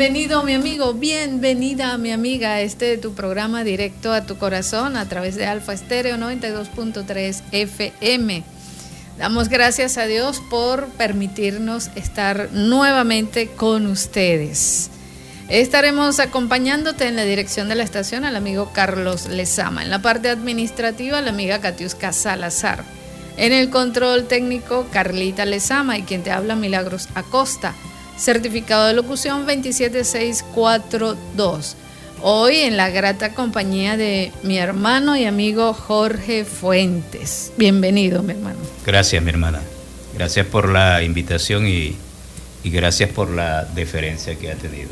Bienvenido mi amigo, bienvenida mi amiga a tu programa directo a tu corazón a través de Alfa Estéreo 92.3 FM. Damos gracias a Dios por permitirnos estar nuevamente con ustedes. Estaremos acompañándote en la dirección de la estación al amigo Carlos Lezama, en la parte administrativa la amiga Katiuska Salazar, en el control técnico Carlita Lezama y quien te habla Milagros Acosta. Certificado de locución 27642. Hoy en la grata compañía de mi hermano y amigo Jorge Fuentes. Bienvenido, mi hermano. Gracias, mi hermana. Gracias por la invitación y gracias por la deferencia que ha tenido.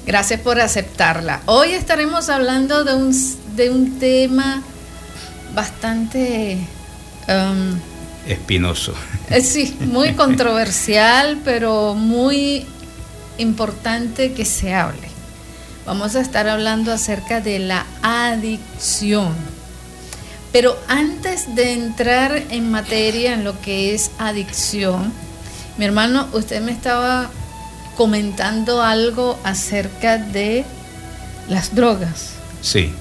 Gracias por aceptarla. Hoy estaremos hablando de un tema bastante... espinoso. Sí, muy controversial, pero muy importante que se hable. Vamos a estar hablando acerca de la adicción. Pero antes de entrar en materia en lo que es adicción, mi hermano, usted me estaba comentando algo acerca de las drogas. Sí,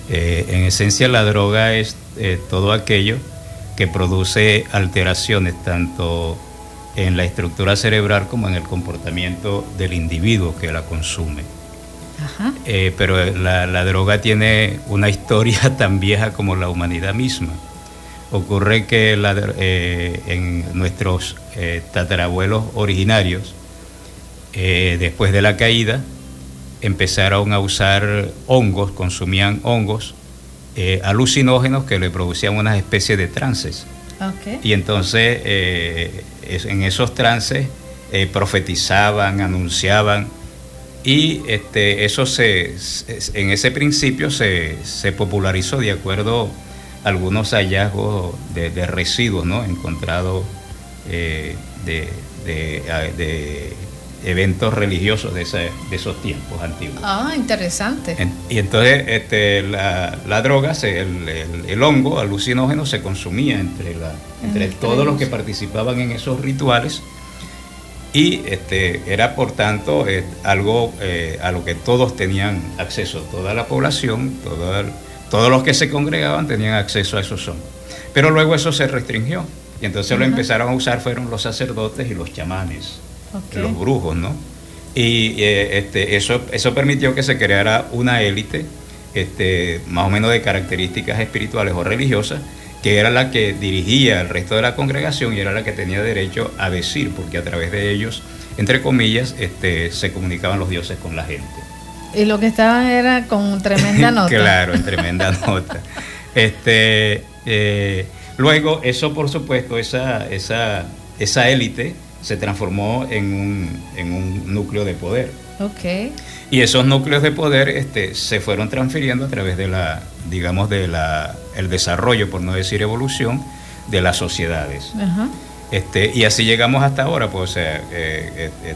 en esencia la droga es todo aquello que produce alteraciones tanto en la estructura cerebral como en el comportamiento del individuo que la consume. Ajá. Pero la droga tiene una historia tan vieja como la humanidad misma. Ocurre que en nuestros tatarabuelos originarios, después de la caída, empezaron a usar hongos, consumían hongos, alucinógenos que le producían unas especies de trances. Okay. Y entonces en esos trances profetizaban, anunciaban, y eso en ese principio se popularizó de acuerdo a algunos hallazgos de residuos, ¿no?, encontrados de eventos religiosos de esos tiempos antiguos. Ah, interesante. Y entonces la droga, el hongo alucinógeno se consumía entre todos los que participaban en esos rituales, y era por tanto algo a lo que todos tenían acceso, toda la población, todos los que se congregaban tenían acceso a esos hongos. Pero luego eso se restringió, y entonces lo empezaron a usar fueron los sacerdotes y los chamanes. Okay. Los brujos, ¿no? Y eso permitió que se creara una élite más o menos de características espirituales o religiosas, que era la que dirigía al resto de la congregación y era la que tenía derecho a decir, porque a través de ellos, entre comillas, se comunicaban los dioses con la gente. Y lo que estaban era con tremenda nota. Claro, en tremenda nota. Luego, eso por supuesto, esa élite se transformó en un núcleo de poder. Okay. Y esos núcleos de poder se fueron transfiriendo a través de el desarrollo, por no decir evolución, de las sociedades. Uh-huh. Y así llegamos hasta ahora, pues,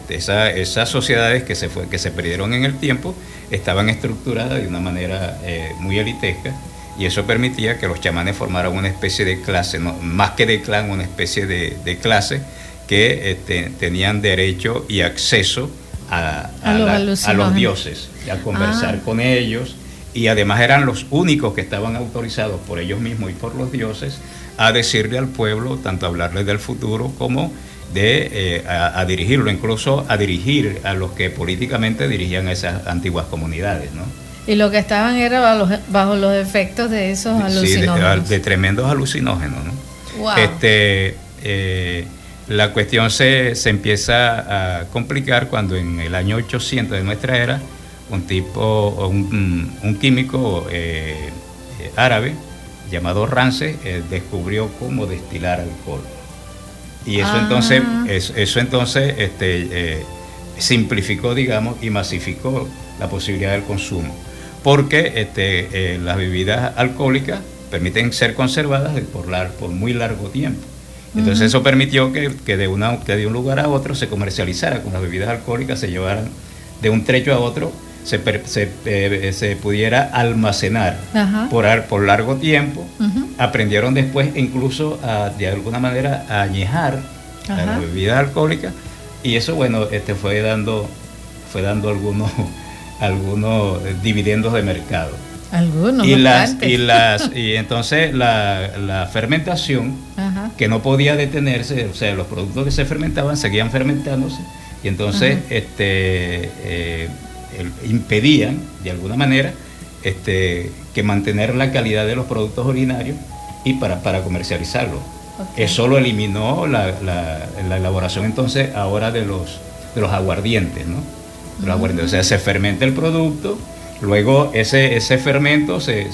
esas sociedades que se perdieron en el tiempo estaban estructuradas de una manera muy elitesca, y eso permitía que los chamanes formaran una especie de clase, no, más que de clan, una especie de clase que tenían derecho y acceso a los dioses, a conversar con ellos, y además eran los únicos que estaban autorizados por ellos mismos y por los dioses a decirle al pueblo, tanto a hablarles del futuro como a dirigirlo, incluso a dirigir a los que políticamente dirigían a esas antiguas comunidades, ¿no? Y lo que estaban era bajo los efectos de esos alucinógenos. Sí, de tremendos alucinógenos, ¿no? Wow. La cuestión se empieza a complicar cuando en el año 800 de nuestra era un químico árabe llamado Ramses descubrió cómo destilar alcohol. Y eso entonces simplificó, digamos, y masificó la posibilidad del consumo, porque las bebidas alcohólicas permiten ser conservadas por muy largo tiempo. Entonces eso permitió que de un lugar a otro se comercializara con las bebidas alcohólicas, se llevaran de un trecho a otro, se pudiera almacenar por largo tiempo. Aprendieron después incluso de alguna manera a añejar las bebidas alcohólicas, y eso, bueno, fue fue dando algunos dividendos de mercado. Algunos. Y entonces la fermentación, ajá, que no podía detenerse, o sea, los productos que se fermentaban seguían fermentándose, y entonces impedían de alguna manera que mantener la calidad de los productos originarios y para comercializarlos. okay. Eso lo eliminó la elaboración entonces ahora de los aguardientes, ¿no? Los aguardientes, o sea, se fermenta el producto, luego ese fermento se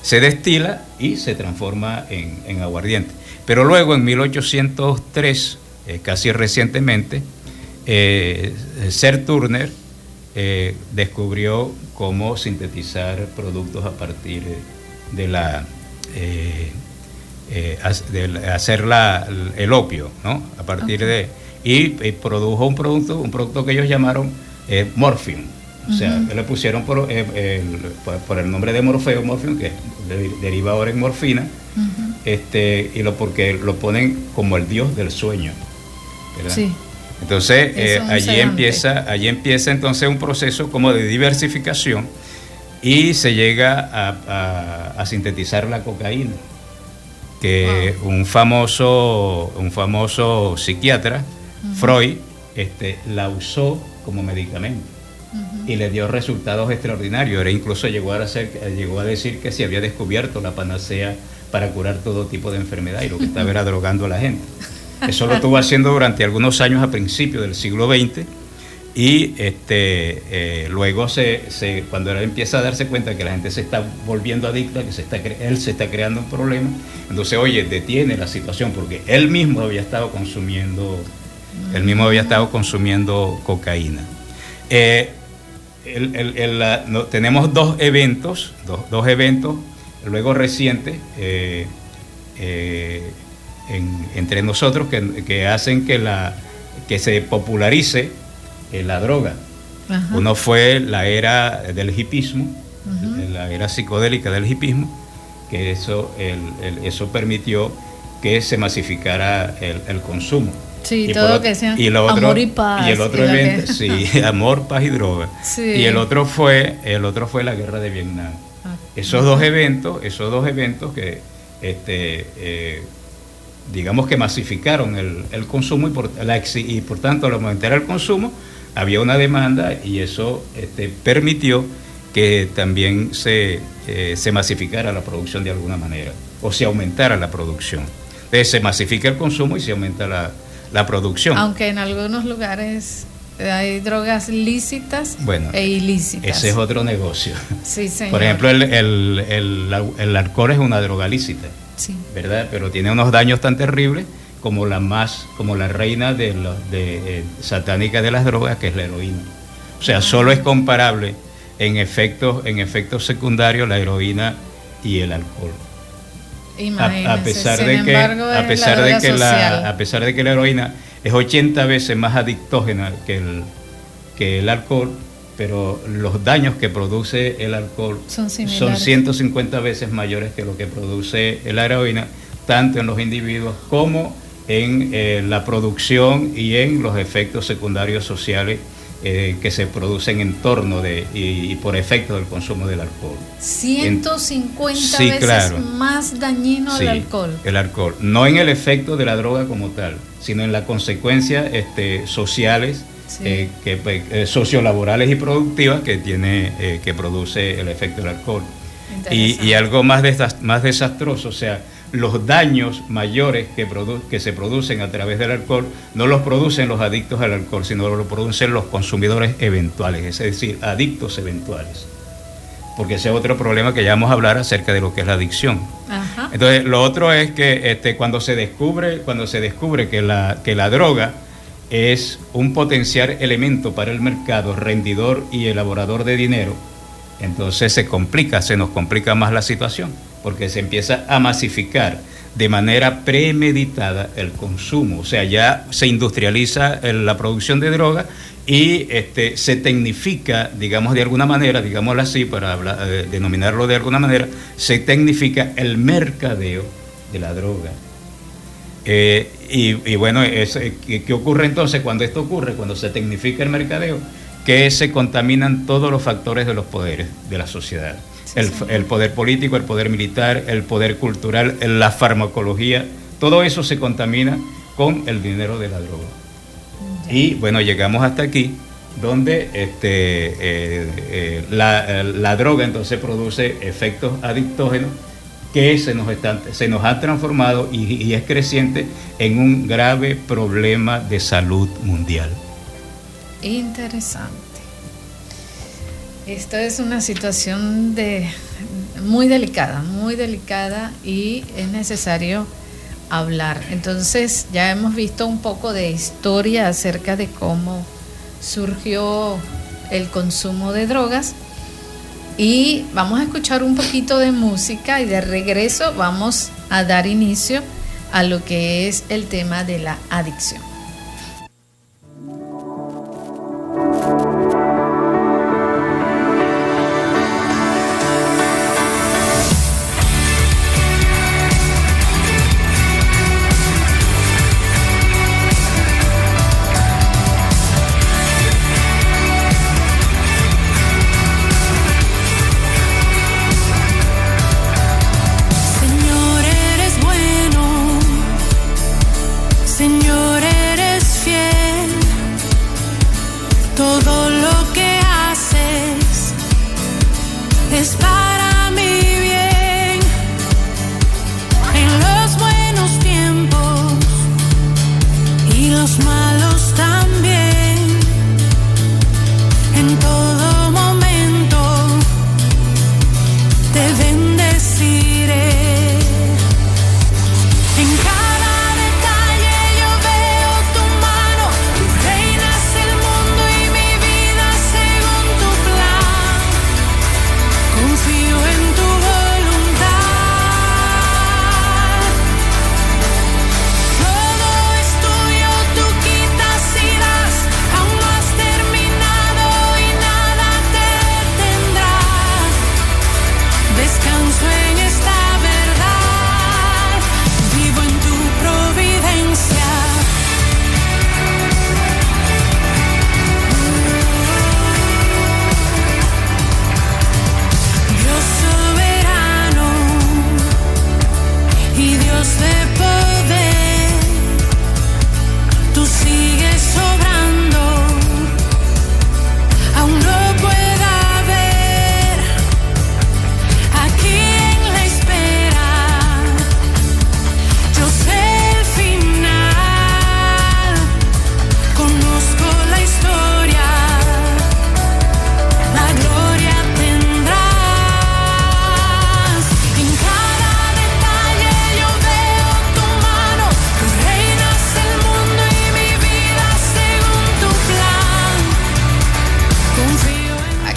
destila y se transforma en aguardiente. Pero luego en 1803, casi recientemente, Sir Turner descubrió cómo sintetizar productos a partir de hacer el opio, ¿no? A partir okay. y produjo un producto que ellos llamaron morphine. O sea, le pusieron por el nombre de Morfeo, morphine, que deriva ahora en morfina, porque lo ponen como el dios del sueño, ¿verdad? Sí. Entonces allí empieza entonces un proceso como de diversificación y se llega a sintetizar la cocaína, que un famoso psiquiatra, Freud, la usó como medicamento y le dio resultados extraordinarios. Incluso llegó a decir que se había descubierto la panacea para curar todo tipo de enfermedad, y lo que estaba era drogando a la gente. Eso lo estuvo haciendo durante algunos años a principios del siglo XX, y luego cuando él empieza a darse cuenta que la gente se está volviendo adicta, que él se está creando un problema, entonces, detiene la situación, porque él mismo había estado consumiendo cocaína. Tenemos dos eventos luego recientes entre nosotros que hacen que se popularice la droga. Ajá. Uno fue la era del hipismo, la era psicodélica del hipismo, que eso permitió que se masificara el consumo. Sí, todo que sea amor y paz. Y el otro evento, sí, amor, paz y droga. Sí. Y el otro fue la guerra de Vietnam. Esos dos eventos que digamos que masificaron el consumo, y por tanto al aumentar el consumo había una demanda, y eso permitió que también se masificara la producción de alguna manera, o se aumentara la producción. Entonces se masifica el consumo y se aumenta la producción. Aunque en algunos lugares hay drogas lícitas e ilícitas. Ese es otro negocio. Sí, señor. Por ejemplo, el alcohol es una droga lícita, sí, ¿verdad? Pero tiene unos daños tan terribles como la reina satánica de las drogas, que es la heroína. O sea, solo es comparable en efectos secundarios la heroína y el alcohol. A pesar de que la heroína es 80 veces más adictógena que el alcohol, pero los daños que produce el alcohol son 150 veces mayores que lo que produce la heroína, tanto en los individuos como en la producción y en los efectos secundarios sociales que se producen en torno y por efecto del consumo del alcohol. 150 veces más dañino el alcohol. El alcohol, no en el efecto de la droga como tal, sino en las consecuencias sociales, sí, sociolaborales y productivas que produce el efecto del alcohol. Y algo más desastroso, o sea, los daños mayores que se producen a través del alcohol no los producen los adictos al alcohol, sino los producen los consumidores eventuales, es decir, adictos eventuales. Porque ese es otro problema que ya vamos a hablar acerca de lo que es la adicción. Ajá. Entonces, lo otro es que cuando se descubre que la droga es un potencial elemento para el mercado, rendidor y elaborador de dinero, entonces se nos complica más la situación, porque se empieza a masificar de manera premeditada el consumo. O sea, ya se industrializa la producción de droga y se tecnifica, digamos de alguna manera, digámoslo así, para denominarlo de alguna manera, se tecnifica el mercadeo de la droga. Y bueno, ¿qué ocurre entonces cuando esto ocurre? Cuando se tecnifica el mercadeo, que se contaminan todos los factores de los poderes de la sociedad. Sí, el poder político, el poder militar, el poder cultural, la farmacología, todo eso se contamina con el dinero de la droga. Y bueno, llegamos hasta aquí, donde la droga entonces produce efectos adictógenos que se nos ha transformado y es creciente en un grave problema de salud mundial. Interesante. Esta es una situación muy delicada y es necesario hablar. Entonces ya hemos visto un poco de historia acerca de cómo surgió el consumo de drogas y vamos a escuchar un poquito de música y de regreso vamos a dar inicio a lo que es el tema de la adicción.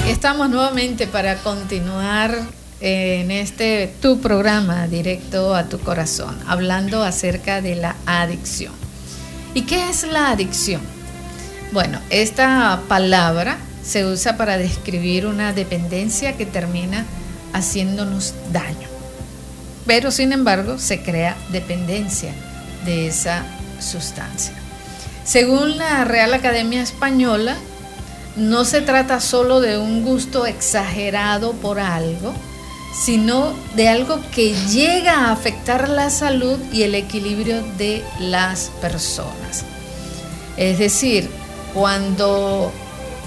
Estamos nuevamente para continuar en tu programa directo a tu corazón, hablando acerca de la adicción. ¿Y qué es la adicción? Bueno, esta palabra se usa para describir una dependencia que termina haciéndonos daño. Pero sin embargo, se crea dependencia de esa sustancia. Según la Real Academia Española, no se trata solo de un gusto exagerado por algo, sino de algo que llega a afectar la salud y el equilibrio de las personas. Es decir, cuando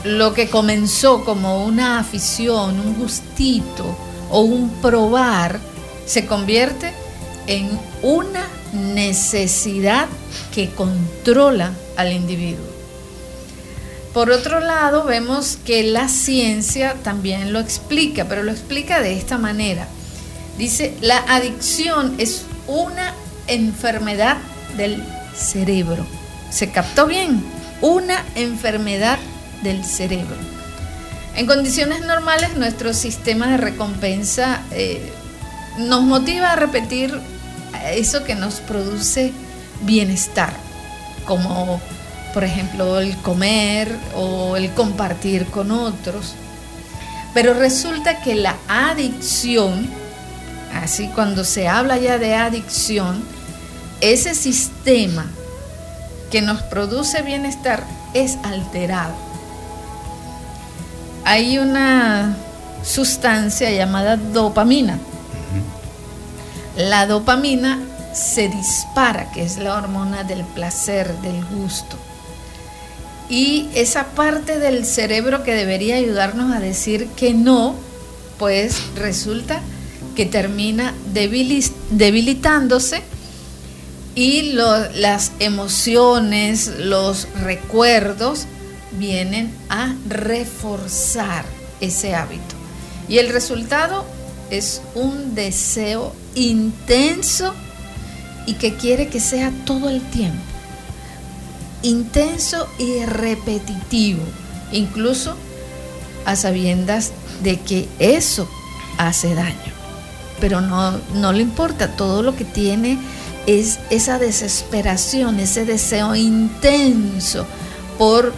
lo que comenzó como una afición, un gustito o un probar, se convierte en una necesidad que controla al individuo. Por otro lado, vemos que la ciencia también lo explica, pero lo explica de esta manera. Dice, la adicción es una enfermedad del cerebro. ¿Se captó bien? Una enfermedad del cerebro. En condiciones normales, nuestro sistema de recompensa nos motiva a repetir eso que nos produce bienestar, como por ejemplo el comer o el compartir con otros. Pero resulta que la adicción, así cuando se habla ya de adicción, ese sistema que nos produce bienestar es alterado. Hay una sustancia llamada dopamina. La dopamina se dispara, que es la hormona del placer, del gusto. Y esa parte del cerebro que debería ayudarnos a decir que no, pues resulta que termina debilitándose, y las emociones, los recuerdos vienen a reforzar ese hábito. Y el resultado es un deseo intenso y que quiere que sea todo el tiempo. Intenso y repetitivo, incluso a sabiendas de que eso hace daño. Pero no le importa, todo lo que tiene es esa desesperación, ese deseo intenso por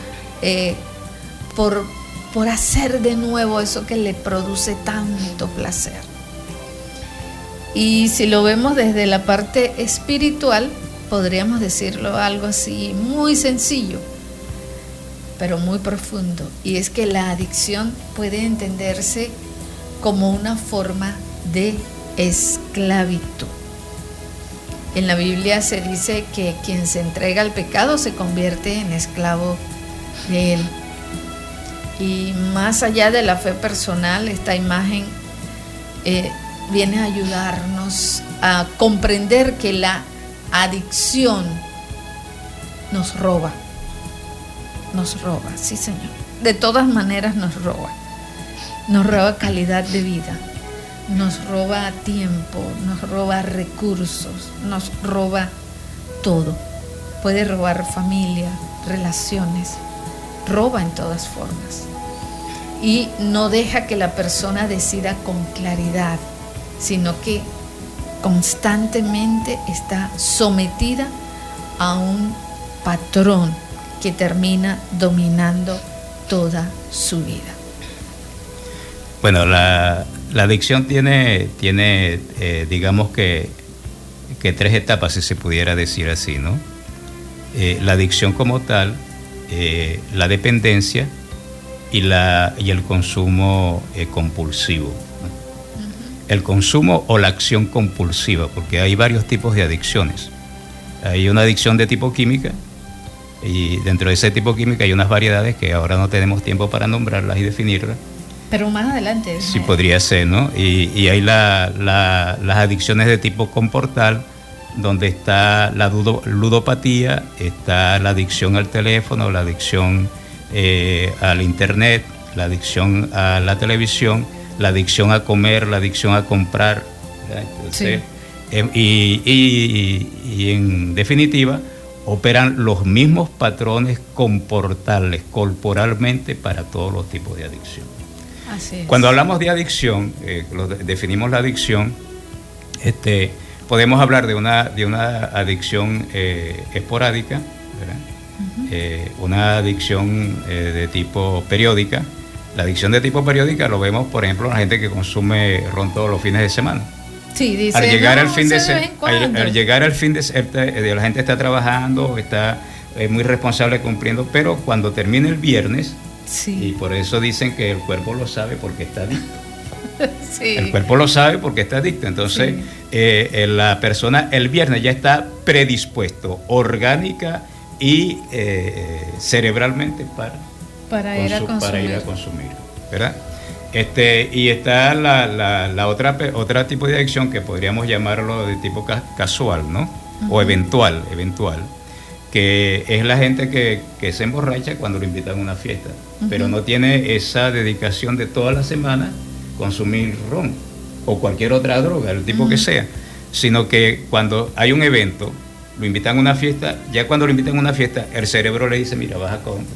hacer de nuevo eso que le produce tanto placer. Y si lo vemos desde la parte espiritual, podríamos decirlo algo así muy sencillo, pero muy profundo, y es que la adicción puede entenderse como una forma de esclavitud. En la Biblia se dice que quien se entrega al pecado se convierte en esclavo de él. Y más allá de la fe personal, esta imagen viene a ayudarnos a comprender que la adicción nos roba, sí señor, de todas maneras nos roba calidad de vida, nos roba tiempo, nos roba recursos, nos roba todo, puede robar familia, relaciones, roba en todas formas y no deja que la persona decida con claridad, sino que constantemente está sometida a un patrón que termina dominando toda su vida. Bueno, la adicción tiene digamos que tres etapas, si se pudiera decir así, ¿no? La adicción como tal, la dependencia y el consumo compulsivo, ¿no? El consumo o la acción compulsiva, porque hay varios tipos de adicciones. Hay una adicción de tipo química, y dentro de ese tipo química hay unas variedades que ahora no tenemos tiempo para nombrarlas y definirlas. Pero más adelante. Sí, podría ser, ¿no? Y hay las adicciones de tipo comportal, donde está la ludopatía, está la adicción al teléfono, la adicción al internet, la adicción a la televisión, la adicción a comer, la adicción a comprar. Entonces, sí. Y en definitiva, operan los mismos patrones comportales, corporalmente, para todos los tipos de adicción. Así es. Cuando hablamos de adicción, definimos la adicción, podemos hablar de una adicción esporádica, ¿verdad? Una adicción de tipo periódica. La adicción de tipo periódica lo vemos, por ejemplo, en la gente que consume ron todos los fines de semana. Sí, dice, al llegar al fin de semana, la gente está trabajando, está muy responsable cumpliendo, pero cuando termina el viernes, sí. Y por eso dicen que el cuerpo lo sabe porque está adicto. Sí. El cuerpo lo sabe porque está adicto. Entonces, sí. La persona el viernes ya está predispuesto orgánica y cerebralmente para ir a consumir, ¿verdad? Y está la otra tipo de adicción que podríamos llamarlo de tipo casual, ¿no? Uh-huh. O eventual, que es la gente que se emborracha cuando lo invitan a una fiesta, uh-huh. Pero no tiene esa dedicación de toda la semana consumir ron o cualquier otra droga, el tipo, uh-huh. Que sea, sino que cuando hay un evento, lo invitan a una fiesta, ya cuando lo invitan a una fiesta, el cerebro le dice, mira,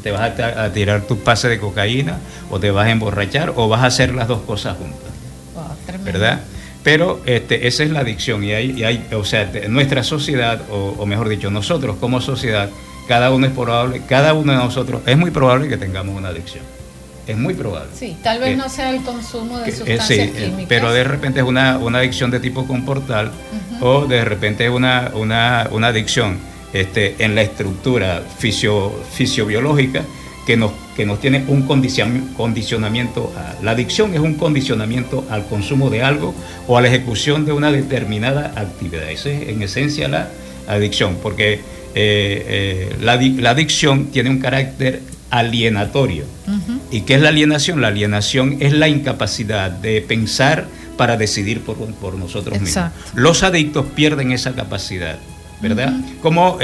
te vas a tirar tu pase de cocaína, o te vas a emborrachar, o vas a hacer las dos cosas juntas. Wow, ¿verdad? Pero esa es la adicción, y hay, o sea, nuestra sociedad, o mejor dicho, nosotros como sociedad, cada uno de nosotros es muy probable que tengamos una adicción. Es muy probable. Sí, tal vez no sea el consumo de sustancias químicas. Pero de repente es una adicción de tipo comportal, o de repente es una adicción en la estructura fisiobiológica que nos tiene un condicionamiento. La adicción es un condicionamiento al consumo de algo o a la ejecución de una determinada actividad. Eso es en esencia la adicción, porque la adicción tiene un carácter alienatorio. ¿Y qué es la alienación? La alienación es la incapacidad de pensar para decidir por nosotros mismos. Los adictos pierden esa capacidad, ¿verdad? Como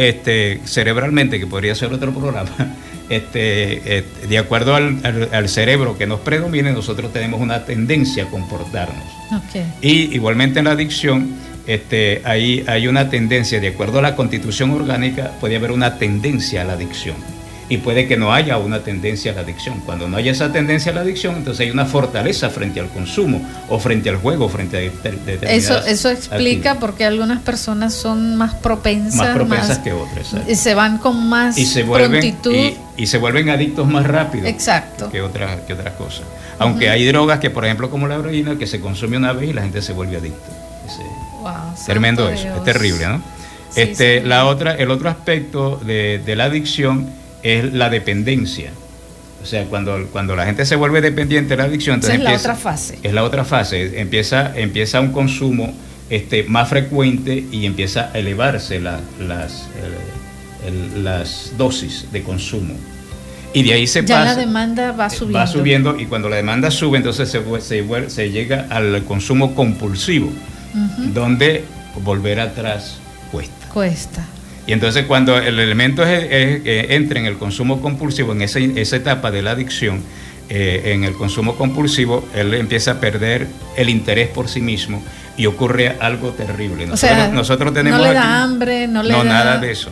cerebralmente, que podría ser otro programa, de acuerdo al cerebro que nos predomine, nosotros tenemos una tendencia a comportarnos. Y igualmente en la adicción, hay una tendencia, de acuerdo a la constitución orgánica, puede haber una tendencia a la adicción. Y puede que no haya una tendencia a la adicción. Cuando no haya esa tendencia a la adicción, entonces hay una fortaleza frente al consumo o frente al juego, frente a determinadas Eso explica por qué algunas personas son más propensas que otras. Y se van con más prontitud. Y se vuelven adictos más rápido. Exacto. que otras cosas. Aunque hay drogas que, por ejemplo, como la heroína, que se consume una vez y la gente se vuelve adicta. Tremendo eso, es terrible, ¿no? Sí, el otro aspecto de la adicción es la dependencia. O sea, cuando la gente se vuelve dependiente de la adicción, entonces es la otra fase. Es la otra fase. Empieza un consumo más frecuente y empieza a elevarse las dosis de consumo. Y de ahí la demanda va subiendo. Va subiendo, y cuando la demanda sube, entonces se llega al consumo compulsivo, donde volver atrás cuesta. Y entonces cuando el elemento entra en el consumo compulsivo, en esa etapa de la adicción, en el consumo compulsivo, él empieza a perder el interés por sí mismo y ocurre algo terrible. Nosotros tenemos no le da hambre, no da... nada de eso.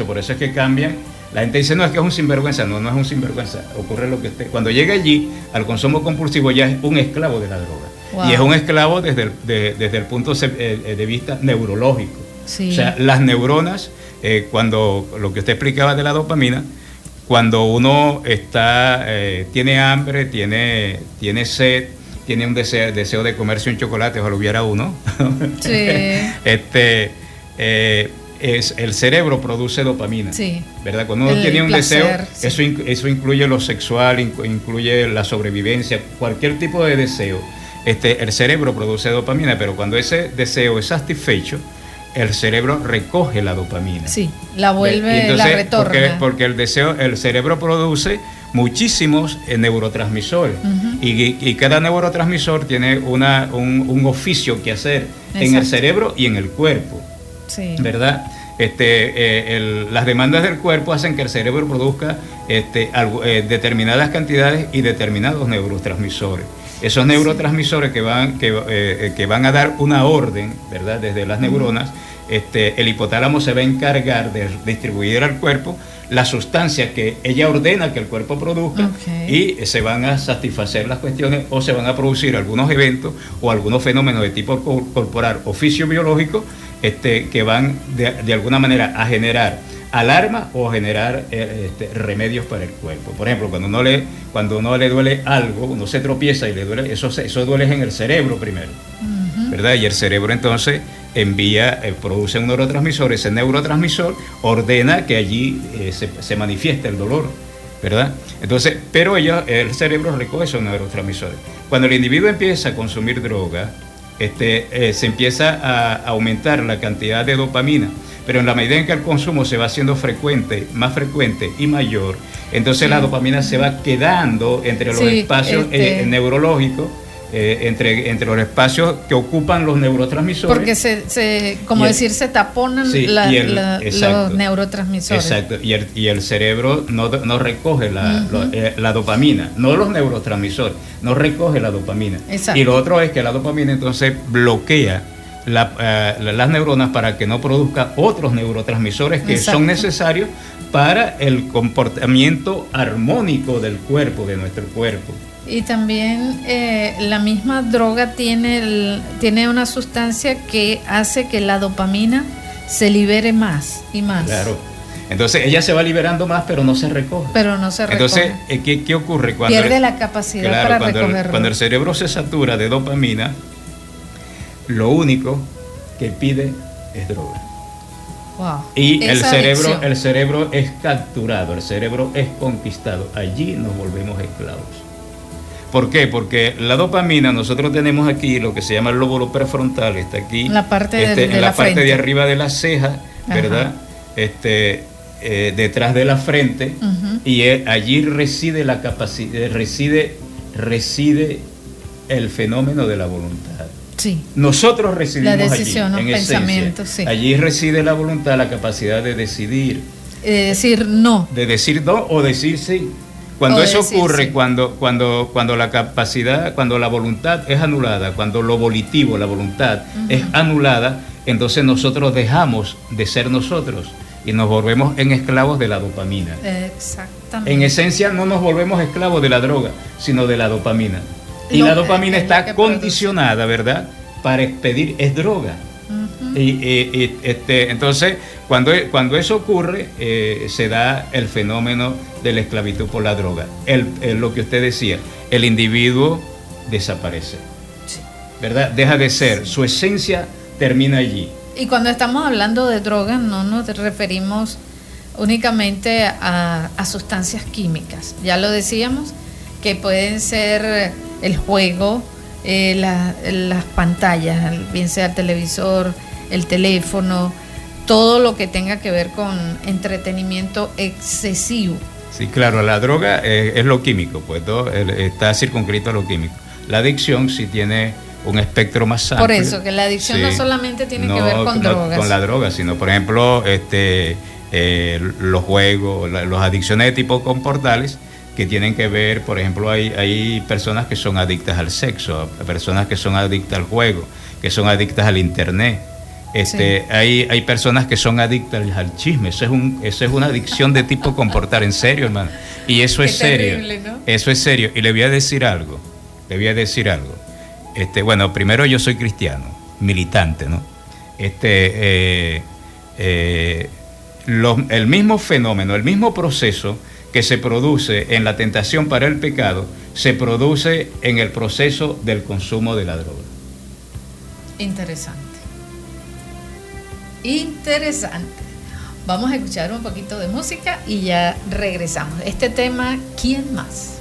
Por eso es que cambian. La gente dice, no, es que es un sinvergüenza. No es un sinvergüenza. Ocurre lo que cuando llega allí al consumo compulsivo, ya es un esclavo de la droga. Wow. Y es un esclavo desde el punto de vista neurológico. Sí. O sea, las neuronas, cuando lo que usted explicaba de la dopamina, cuando uno tiene hambre, tiene sed, tiene un deseo de comerse un chocolate, ojalá hubiera uno. Sí. El cerebro produce dopamina. Sí. ¿Verdad? Cuando uno tiene un placer, deseo, sí. eso incluye lo sexual, incluye la sobrevivencia, cualquier tipo de deseo. El cerebro produce dopamina, pero cuando ese deseo es satisfecho, el cerebro recoge la dopamina. Sí, la vuelve, entonces, la retorna. Porque el cerebro produce muchísimos neurotransmisores, y cada neurotransmisor tiene un oficio que hacer. Exacto. En el cerebro y en el cuerpo. Sí. ¿Verdad? Las demandas del cuerpo hacen que el cerebro produzca determinadas cantidades y determinados neurotransmisores. Esos neurotransmisores que van a dar una orden, ¿verdad? Desde las neuronas, el hipotálamo se va a encargar de distribuir al cuerpo las sustancias que ella ordena que el cuerpo produzca, y se van a satisfacer las cuestiones, o se van a producir algunos eventos o algunos fenómenos de tipo corporal o fisiobiológico que van de alguna manera a generar alarma o a generar remedios para el cuerpo. Por ejemplo, cuando uno le duele algo, uno se tropieza y le duele, eso duele en el cerebro primero, ¿verdad? Y el cerebro entonces produce un neurotransmisor. Ese neurotransmisor ordena que allí se manifieste el dolor, ¿verdad? Entonces, pero el cerebro recoge esos neurotransmisores. Cuando el individuo empieza a consumir droga, se empieza a aumentar la cantidad de dopamina, pero en la medida en que el consumo se va haciendo más frecuente y mayor, entonces la dopamina se va quedando entre los espacios neurológicos, entre los espacios que ocupan los neurotransmisores. Porque se taponan los neurotransmisores. Exacto, y el cerebro no recoge la dopamina, no los neurotransmisores, no recoge la dopamina. Exacto. Y lo otro es que la dopamina entonces bloquea las neuronas para que no produzca otros neurotransmisores que son necesarios para el comportamiento armónico del cuerpo, de nuestro cuerpo. Y también la misma droga tiene una sustancia que hace que la dopamina se libere más y más. Claro. Entonces ella se va liberando más, pero no se recoge. Entonces, ¿qué ocurre? Pierde la capacidad para recogerlo. Cuando el cerebro se satura de dopamina, lo único que pide es droga. Wow. Y el cerebro es capturado, el cerebro es conquistado. Allí nos volvemos esclavos. ¿Por qué? Porque la dopamina, nosotros tenemos aquí lo que se llama el lóbulo prefrontal, está aquí en la parte en la parte de arriba de la ceja, ¿verdad? Detrás de la frente, y allí reside la capacidad, reside el fenómeno de la voluntad. Sí. Nosotros residimos la decisión, allí, en pensamiento, esencia. Sí. Allí reside la voluntad, la capacidad de decidir. De decir no. De decir no o decir sí. Cuando eso ocurre, sí. cuando la capacidad, cuando la voluntad es anulada, cuando lo volitivo, la voluntad es anulada, entonces nosotros dejamos de ser nosotros y nos volvemos en esclavos de la dopamina. Exactamente. En esencia no nos volvemos esclavos de la droga, sino de la dopamina. Y la dopamina está condicionada, ¿verdad?, para expedir, es droga. Entonces, cuando eso ocurre, se da el fenómeno de la esclavitud por la droga. Lo que usted decía, el individuo desaparece, ¿verdad? Deja de ser, su esencia termina allí. Y cuando estamos hablando de drogas, no nos referimos únicamente a sustancias químicas. Ya lo decíamos, que pueden ser el juego, las pantallas, bien sea el televisor, el teléfono, todo lo que tenga que ver con entretenimiento excesivo. Sí, claro, la droga es lo químico, pues está circunscrito a lo químico. La adicción sí tiene un espectro más amplio. Por eso, que la adicción no solamente tiene que ver con drogas. Con la droga, sino, por ejemplo, los juegos, las adicciones de tipo comportales, que tienen que ver, por ejemplo, hay personas que son adictas al sexo, personas que son adictas al juego, que son adictas al internet. Hay personas que son adictas al chisme. Eso es una adicción de tipo comportar, en serio, hermano. Y eso es serio. Terrible, ¿no? Eso es serio. Y le voy a decir algo. Bueno, primero, yo soy cristiano, militante, ¿no? El mismo fenómeno, el mismo proceso que se produce en la tentación para el pecado, se produce en el proceso del consumo de la droga. Interesante. Vamos a escuchar un poquito de música y ya regresamos. Este tema, ¿quién más?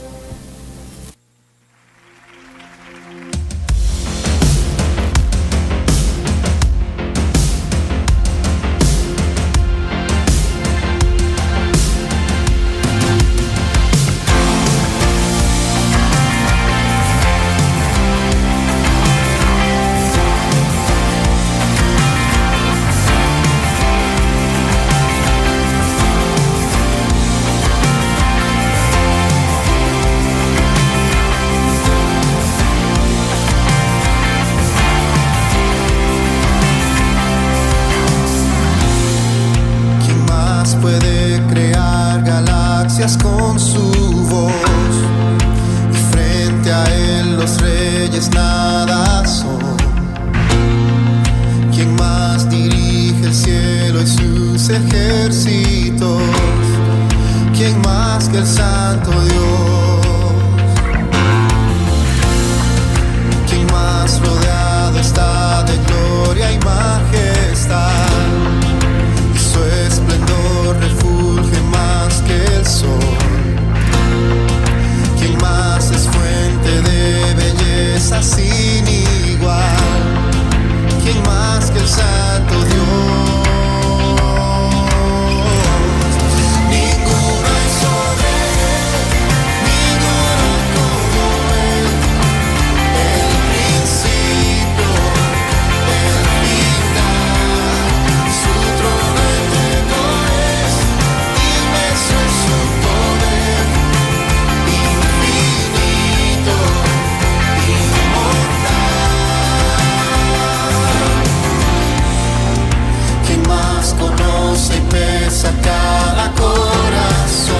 Con su voz, y frente a él los reyes nada son. ¿Quién más dirige el cielo y sus ejércitos? ¿Quién más que el santo Dios? ¿Quién más rodeado está de gloria y majestad? Y su esplendor refulge más que el sol. ¿Quién más es fuente de belleza sin igual? ¿Quién más que el santo Dios? Ninguno es sobre él, ninguno como él. El principio, el final, su trono eterno es, inmenso es su poder, infinito, inmortal. ¿Quién más conoce y pesa cada corazón?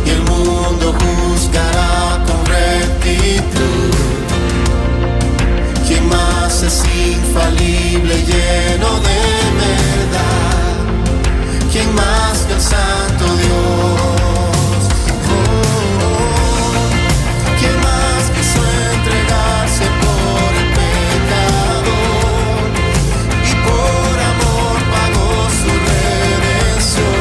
Y el mundo juzgará con rectitud. ¿Quién más es infalible, lleno de verdad? ¿Quién más que el santo Dios? ¿Quién más quiso entregarse por el pecador y por amor pagó su redención?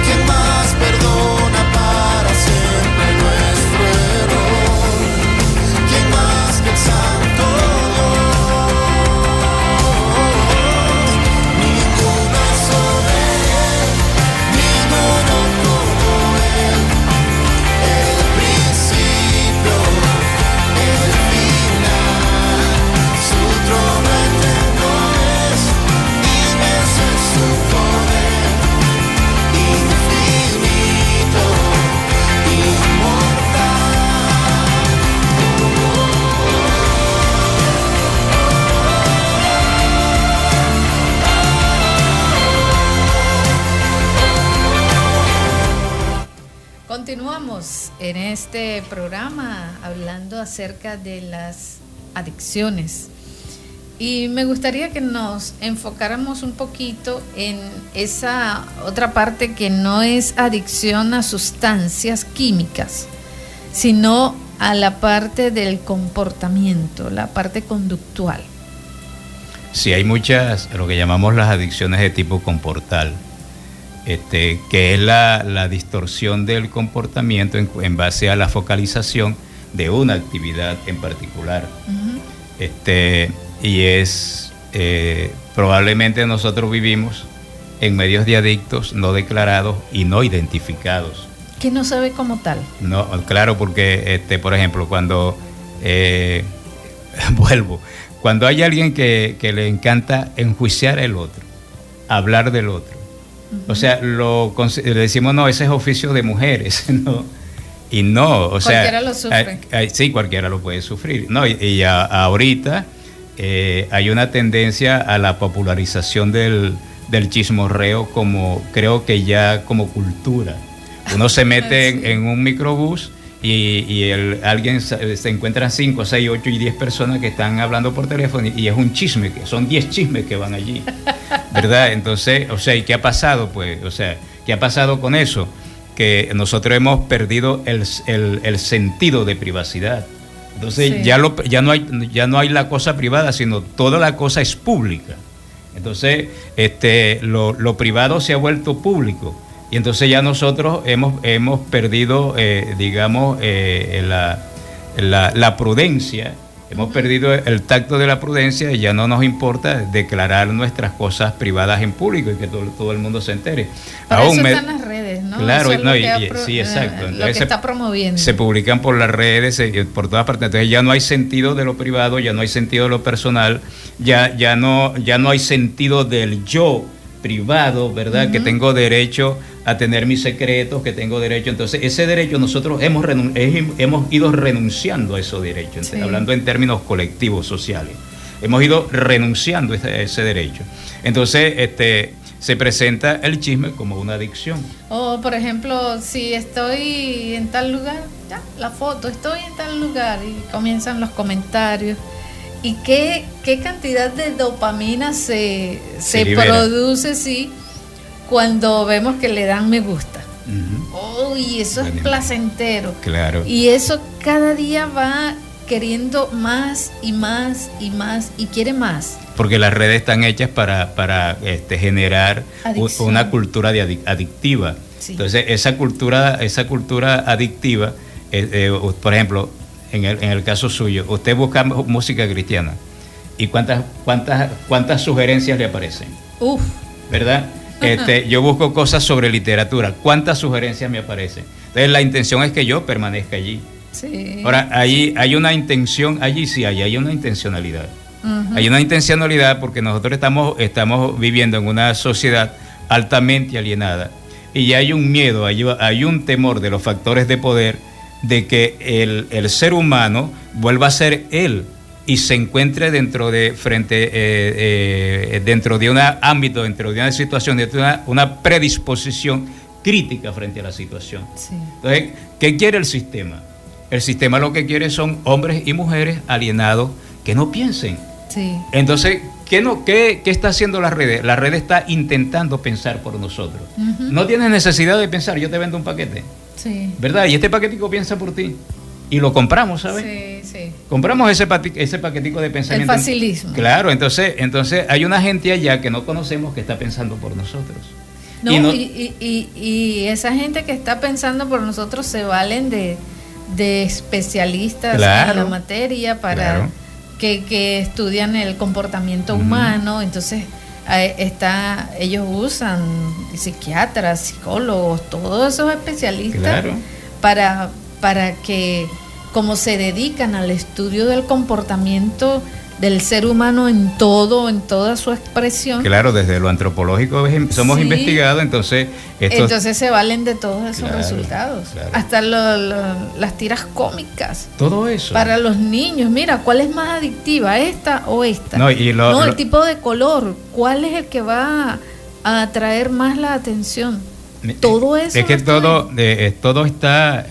¿Quién más perdona para siempre nuestro error? ¿Quién más que el santo Continuamos en este programa hablando acerca de las adicciones y me gustaría que nos enfocáramos un poquito en esa otra parte que no es adicción a sustancias químicas, sino a la parte del comportamiento, la parte conductual. Sí, hay muchas, lo que llamamos las adicciones de tipo comportal. Que es la distorsión del comportamiento en base a la focalización de una actividad en particular. Uh-huh. Y es probablemente nosotros vivimos en medios de adictos no declarados y no identificados. Que no se ve como tal. No, claro, porque por ejemplo, cuando cuando hay alguien que le encanta enjuiciar al otro, hablar del otro. O sea, le decimos, no, ese es oficio de mujeres, ¿no? Y no, o sea... Cualquiera lo sufre. Sí, cualquiera lo puede sufrir. No, y ahorita hay una tendencia a la popularización del chismorreo como, creo que ya como cultura. Uno se mete sí. en un microbús y alguien se encuentran 5, 6, 8 y 10 personas que están hablando por teléfono y es un chisme, que son 10 chismes que van allí, ¿verdad? Entonces, o sea, ¿y qué ha pasado? Pues, o sea, ¿qué ha pasado con eso? Que nosotros hemos perdido el sentido de privacidad. Entonces, sí. ya no hay la cosa privada, sino toda la cosa es pública. Entonces, lo privado se ha vuelto público. Y entonces ya nosotros hemos perdido, digamos, la prudencia, hemos perdido el tacto de la prudencia y ya no nos importa declarar nuestras cosas privadas en público y que todo el mundo se entere. Para eso están las redes, ¿no? Claro, sí, exacto. Entonces, lo que está promoviendo. Se publican por las redes, por todas partes. Entonces ya no hay sentido de lo privado, ya no hay sentido de lo personal, ya no hay sentido del yo privado, ¿verdad? Uh-huh. Que tengo derecho a tener mis secretos, que tengo derecho. Entonces, ese derecho nosotros hemos ido renunciando a esos derechos, sí. Hablando en términos colectivos, sociales. Hemos ido renunciando a ese derecho. Entonces, se presenta el chisme como una adicción. O, por ejemplo, si estoy en tal lugar, ya, la foto, estoy en tal lugar, y comienzan los comentarios. ¿Y qué cantidad de dopamina se produce, sí, cuando vemos que le dan me gusta? Uh-huh. Y eso es placentero. Claro. Y eso cada día va queriendo más y más y más y quiere más. Porque las redes están hechas para generar adicción. Una cultura adictiva. Sí. Entonces, esa cultura adictiva, por ejemplo, en el caso suyo, usted busca música cristiana y cuántas sugerencias le aparecen. Uf. ¿Verdad? Yo busco cosas sobre literatura, cuántas sugerencias me aparecen. Entonces la intención es que yo permanezca allí. Sí. Ahora, hay una intención, allí sí hay una intencionalidad. Uh-huh. Hay una intencionalidad porque nosotros estamos viviendo en una sociedad altamente alienada y hay un miedo, hay un temor de los factores de poder de que el ser humano vuelva a ser él y se encuentre dentro de un ámbito, dentro de una situación, dentro de una predisposición crítica frente a la situación. Sí. Entonces, ¿qué quiere el sistema? El sistema lo que quiere son hombres y mujeres alienados que no piensen. Sí. Entonces, ¿Qué está haciendo la red? La red está intentando pensar por nosotros. No tienes necesidad de pensar, yo te vendo un paquete. Sí. ¿Verdad? Y este paquetico piensa por ti. Y lo compramos, ¿sabes? Sí, sí. Compramos ese paquetico de pensamiento. El facilismo. Claro, entonces hay una gente allá que no conocemos que está pensando por nosotros. Y esa gente que está pensando por nosotros se valen de especialistas en la materia para que estudian el comportamiento humano. Entonces ellos usan psiquiatras, psicólogos, todos esos especialistas para que, como se dedican al estudio del comportamiento del ser humano en toda su expresión. Claro, desde lo antropológico somos investigados, entonces se valen de todos esos resultados. Claro. Hasta las tiras cómicas. Todo eso. Para los niños, mira, ¿cuál es más adictiva, esta o esta? El tipo de color, ¿cuál es el que va a atraer más la atención? Todo eso. Es que todo está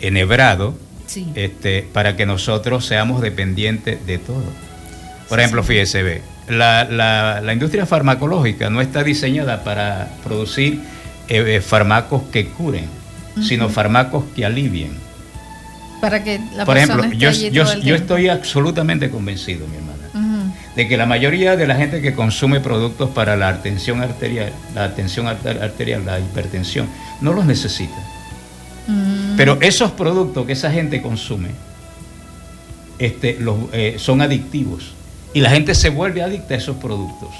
enhebrado. Sí. Para que nosotros seamos dependientes de todo. Por ejemplo, fíjese, la industria farmacológica no está diseñada para producir fármacos que curen, sino fármacos que alivien. Para que la Por ejemplo, persona yo estoy absolutamente convencido, mi hermana, de que la mayoría de la gente que consume productos para la tensión arterial, la hipertensión, no los necesita. Pero esos productos que esa gente consume son adictivos y la gente se vuelve adicta a esos productos.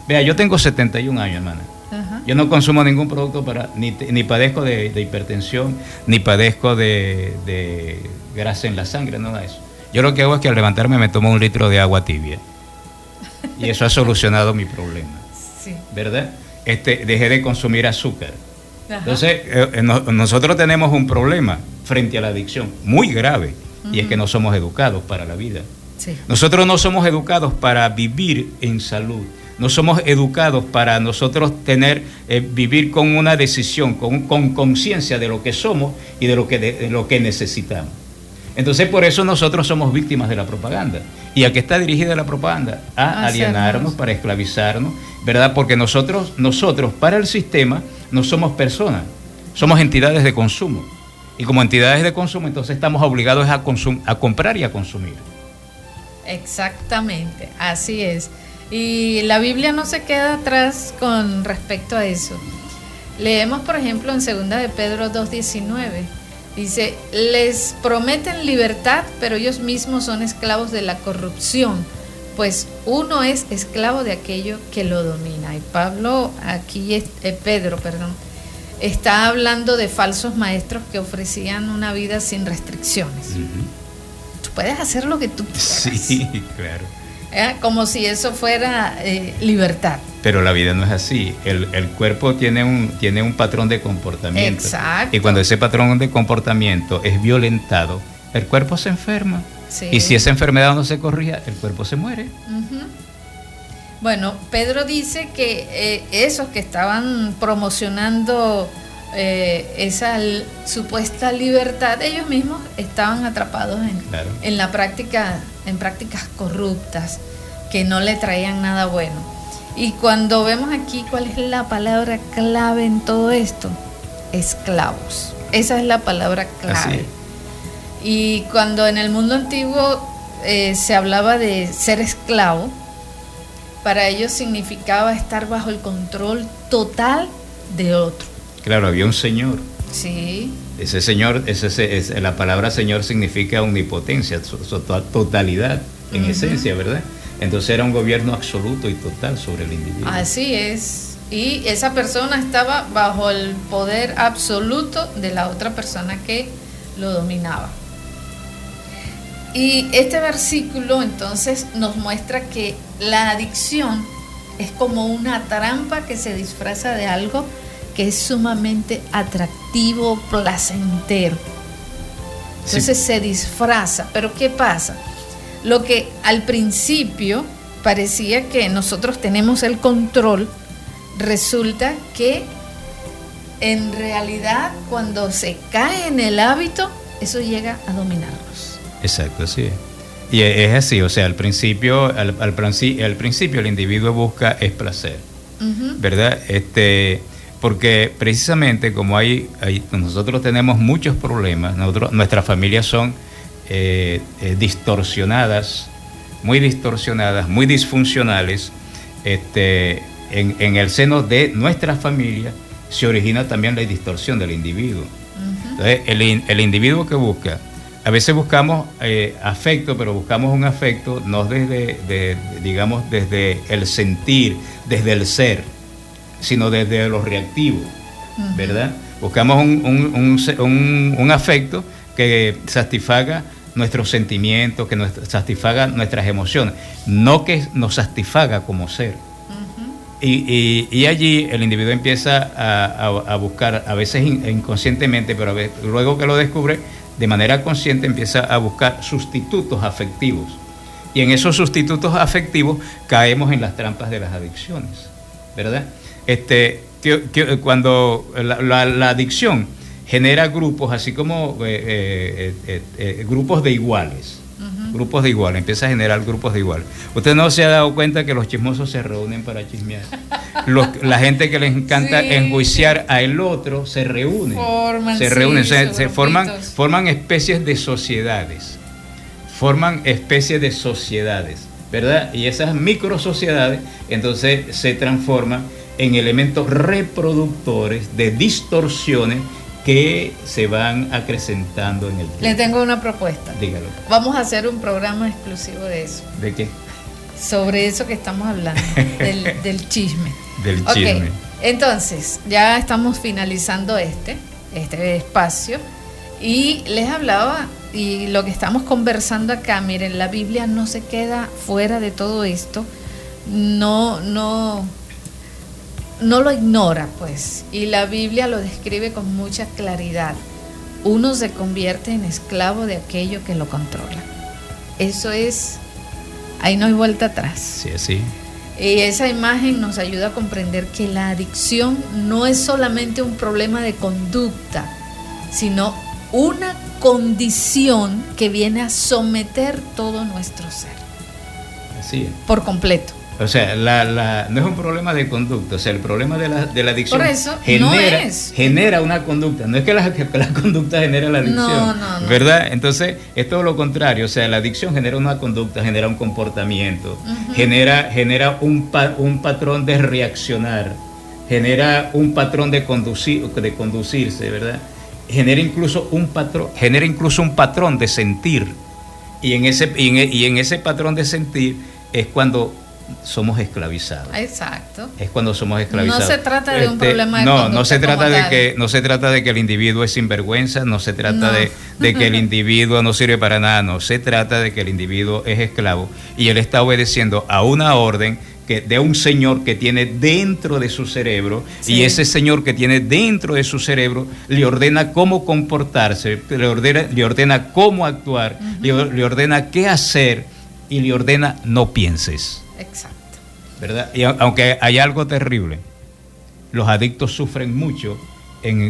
Vea, yo tengo 71 años, hermana. Yo no consumo ningún producto ni padezco de hipertensión, ni padezco de grasa en la sangre, nada de eso. Yo lo que hago es que al levantarme me tomo 1 litro de agua tibia y eso ha solucionado mi problema. Sí. ¿Verdad? Dejé de consumir azúcar. Entonces, nosotros tenemos un problema frente a la adicción muy grave, y es que no somos educados para la vida. Sí. Nosotros no somos educados para vivir en salud, no somos educados para nosotros vivir con una decisión, con conciencia de lo que somos y de lo que necesitamos. Entonces, por eso nosotros somos víctimas de la propaganda. ¿Y a qué está dirigida la propaganda? A alienarnos, para esclavizarnos, ¿verdad? Porque nosotros, para el sistema, no somos personas, somos entidades de consumo. Y como entidades de consumo, entonces estamos obligados a comprar y a consumir. Exactamente, así es. Y la Biblia no se queda atrás con respecto a eso. Leemos, por ejemplo, en 2 de Pedro 2:19. Dice, les prometen libertad, pero ellos mismos son esclavos de la corrupción, pues uno es esclavo de aquello que lo domina. Y Pedro, está hablando de falsos maestros que ofrecían una vida sin restricciones. Tú puedes hacer lo que tú quieras. Sí, claro. Como si eso fuera libertad. Pero la vida no es así. El cuerpo tiene un patrón de comportamiento. Exacto. Y cuando ese patrón de comportamiento es violentado, el cuerpo se enferma. Sí. Y si esa enfermedad no se corrige, el cuerpo se muere. Bueno, Pedro dice que esos que estaban promocionando esa supuesta libertad, ellos mismos estaban atrapados en la práctica, en prácticas corruptas que no le traían nada bueno. Y cuando vemos aquí cuál es la palabra clave en todo esto, esclavos. Esa es la palabra clave. Y cuando en el mundo antiguo se hablaba de ser esclavo, para ellos significaba estar bajo el control total de otro. Claro, había un señor. Sí. Ese señor, la palabra señor significa omnipotencia, totalidad en esencia, ¿verdad? Entonces era un gobierno absoluto y total sobre el individuo. Así es. Y esa persona estaba bajo el poder absoluto de la otra persona que lo dominaba. Y este versículo entonces nos muestra que la adicción es como una trampa que se disfraza de algo que es sumamente atractivo, placentero. Entonces se disfraza. Pero ¿qué pasa? Lo que al principio parecía que nosotros tenemos el control, resulta que en realidad cuando se cae en el hábito, eso llega a dominarnos. Exacto, sí. Y es así, o sea, al principio el individuo busca es placer, ¿verdad? Porque precisamente como nosotros tenemos muchos problemas, nuestras familias son distorsionadas, muy disfuncionales. En el seno de nuestra familia se origina también la distorsión del individuo. Entonces, el individuo que busca, a veces buscamos afecto, pero buscamos un afecto no desde el sentir, desde el ser, sino desde lo reactivo, ¿verdad? Buscamos un afecto que satisfaga nuestros sentimientos, que satisfaga nuestras emociones, no que nos satisfaga como ser. Y allí el individuo empieza a buscar, a veces inconscientemente, pero luego que lo descubre, de manera consciente empieza a buscar sustitutos afectivos. Y en esos sustitutos afectivos caemos en las trampas de las adicciones, ¿verdad? Cuando la adicción genera grupos, así como grupos de iguales. Grupos de iguales, empieza a generar grupos de iguales. Usted no se ha dado cuenta que los chismosos se reúnen para chismear. La gente que les encanta enjuiciar al otro se reúnen. Se forman especies de sociedades. ¿Verdad? Y esas microsociedades entonces se transforman en elementos reproductores de distorsiones que se van acrecentando en el tiempo. Le tengo una propuesta. Dígalo. Vamos a hacer un programa exclusivo de eso. ¿De qué? Sobre eso que estamos hablando, del chisme. Del chisme. Entonces, ya estamos finalizando este espacio y les hablaba, y lo que estamos conversando acá, miren, la Biblia no se queda fuera de todo esto, no lo ignora, pues, y la Biblia lo describe con mucha claridad. Uno se convierte en esclavo de aquello que lo controla. Eso es, ahí no hay vuelta atrás. Sí, sí. Y esa imagen nos ayuda a comprender que la adicción no es solamente un problema de conducta, sino una condición que viene a someter todo nuestro ser. Así es. Por completo. O sea, no es un problema de conducta, o sea, el problema de la adicción por eso, genera una conducta, no es que la conducta genera la adicción, no. ¿verdad? Entonces, es todo lo contrario, o sea, la adicción genera una conducta, genera un comportamiento, genera un patrón de reaccionar, genera un patrón de conducirse, ¿verdad? Genera incluso un patrón de sentir, y en ese patrón de sentir es cuando somos esclavizados. Exacto. Es cuando somos esclavizados. No se trata de un problema de conducta. No se trata de que el individuo es sinvergüenza, no se trata de que el individuo no sirve para nada, no se trata de que el individuo es esclavo y él está obedeciendo a una orden de un señor que tiene dentro de su cerebro, sí. Y ese señor que tiene dentro de su cerebro le ordena cómo comportarse, le ordena cómo actuar, le ordena qué hacer y le ordena no pienses. Exacto. ¿Verdad? Y aunque hay algo terrible, los adictos sufren mucho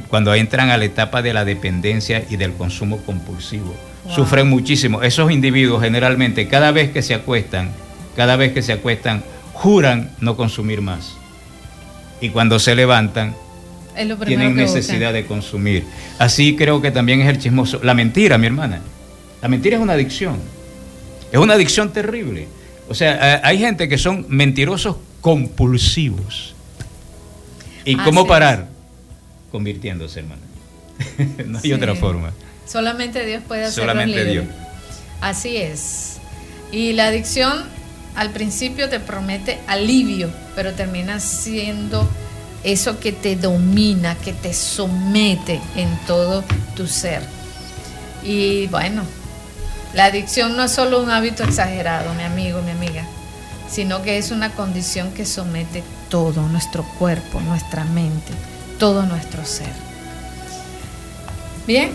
cuando entran a la etapa de la dependencia y del consumo compulsivo. Wow. Sufren muchísimo. Esos individuos generalmente cada vez que se acuestan, juran no consumir más. Y cuando se levantan, tienen necesidad de consumir. Así creo que también es el chismoso. La mentira, mi hermana. La mentira es una adicción. Es una adicción terrible. O sea, hay gente que son mentirosos compulsivos. ¿Y cómo parar? Convirtiéndose, hermana. No hay otra forma. Solamente Dios puede hacerlo. Solamente Dios. Así es. Y la adicción al principio te promete alivio, pero termina siendo eso que te domina, que te somete en todo tu ser. Y bueno, la adicción no es solo un hábito exagerado, mi amigo, mi amiga, sino que es una condición que somete todo, nuestro cuerpo, nuestra mente, todo nuestro ser. Bien,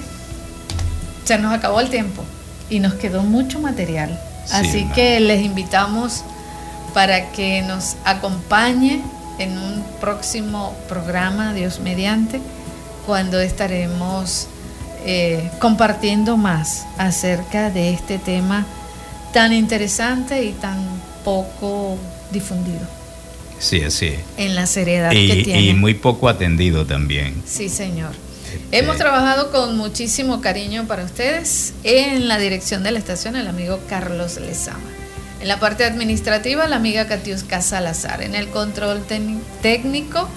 se nos acabó el tiempo y nos quedó mucho material. Así que les invitamos para que nos acompañe en un próximo programa, Dios mediante, cuando estaremos compartiendo más acerca de este tema tan interesante y tan poco difundido. Sí, así es. En la seriedad que tiene. Y muy poco atendido también. Sí, señor. Hemos trabajado con muchísimo cariño para ustedes. En la dirección de la estación, el amigo Carlos Lezama. En la parte administrativa, la amiga Katiuska Salazar. En el control técnico,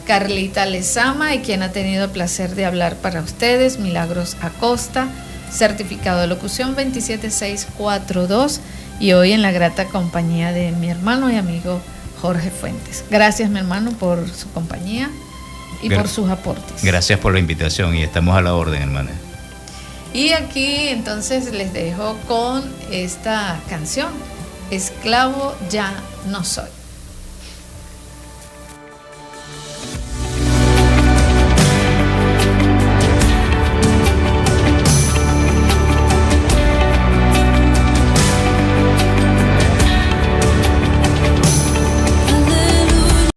Carlita Lezama. Y quien ha tenido el placer de hablar para ustedes, Milagros Acosta. Certificado de locución 27642. Y hoy en la grata compañía de mi hermano y amigo Jorge Fuentes. Gracias, mi hermano, por su compañía y por sus aportes. Gracias por la invitación y estamos a la orden, hermana. Y aquí entonces les dejo con esta canción, Esclavo ya no soy.